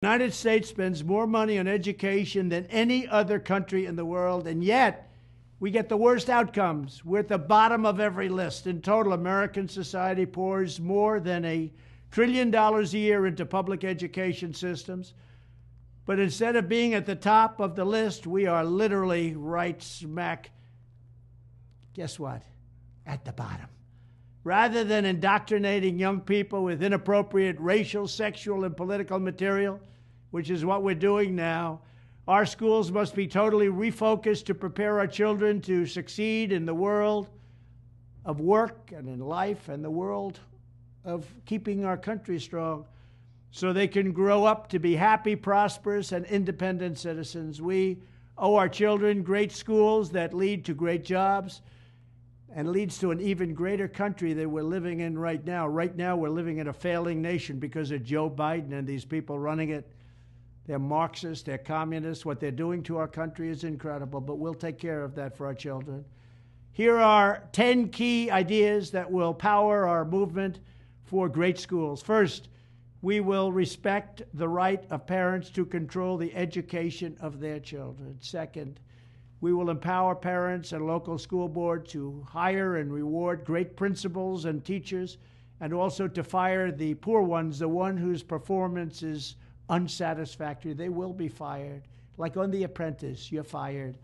The United States spends more money on education than any other country in the world, and yet we get the worst outcomes. We're at the bottom of every list. In total, American society pours more than $1 trillion a year into public education systems. But instead of being at the top of the list, we are literally right smack, guess what, at the bottom. Rather than indoctrinating young people with inappropriate racial, sexual, and political material, which is what we're doing now, our schools must be totally refocused to prepare our children to succeed in the world of work and in life and the world of keeping our country strong so they can grow up to be happy, prosperous, and independent citizens. We owe our children great schools that lead to great jobs and leads to an even greater country that we're living in right now. Right now, we're living in a failing nation because of Joe Biden and these people running it. They're Marxists, they're communists. What they're doing to our country is incredible, but we'll take care of that for our children. Here are 10 key ideas that will power our movement for great schools. First, we will respect the right of parents to control the education of their children. Second, we will empower parents and local school board to hire and reward great principals and teachers, and also to fire the poor ones, the one whose performance is unsatisfactory. They will be fired. Like on The Apprentice, you're fired.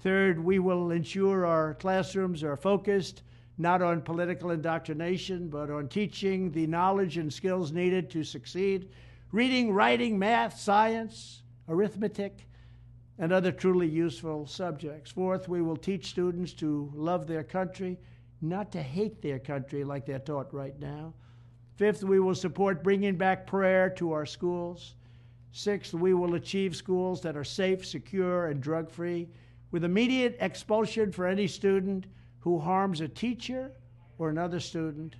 Third, we will ensure our classrooms are focused not on political indoctrination, but on teaching the knowledge and skills needed to succeed. Reading, writing, math, science, arithmetic, and other truly useful subjects. Fourth, we will teach students to love their country, not to hate their country like they're taught right now. Fifth, we will support bringing back prayer to our schools. Sixth, we will achieve schools that are safe, secure, and drug-free, with immediate expulsion for any student who harms a teacher or another student.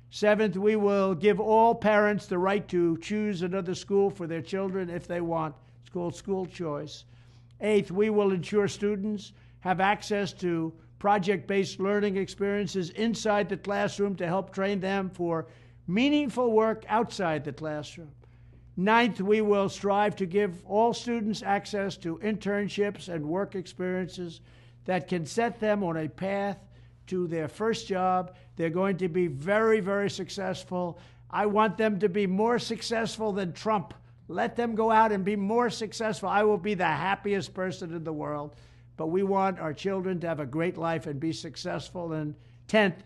Seventh, we will give all parents the right to choose another school for their children if they want. It's called school choice. Eighth, we will ensure students have access to project-based learning experiences inside the classroom to help train them for meaningful work outside the classroom. Ninth, we will strive to give all students access to internships and work experiences that can set them on a path to their first job. They're going to be very, very successful. I want them to be more successful than Trump. Let them go out and be more successful. I will be the happiest person in the world. But we want our children to have a great life and be successful. And 10th,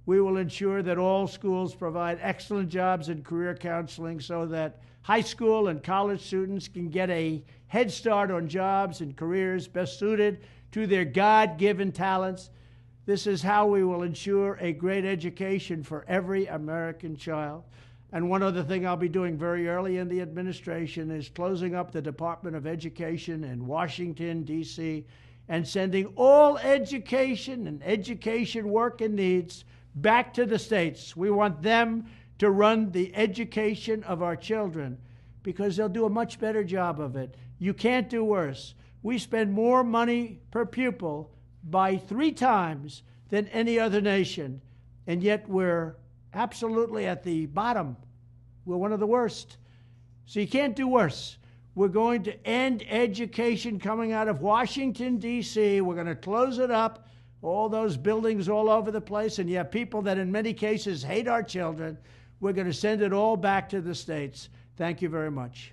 we will ensure that all schools provide excellent jobs and career counseling so that high school and college students can get a head start on jobs and careers best suited to their God-given talents. This is how we will ensure a great education for every American child. And one other thing I'll be doing very early in the administration is closing up the Department of Education in Washington, D.C., and sending all education and education work and needs back to the states. We want them to run the education of our children because they'll do a much better job of it. You can't do worse. We spend more money per pupil by 3 times than any other nation, and yet we're absolutely at the bottom. We're one of the worst. So you can't do worse. We're going to end education coming out of Washington, D.C. We're going to close it up, all those buildings all over the place, and you have people that in many cases hate our children. We're going to send it all back to the states. Thank you very much.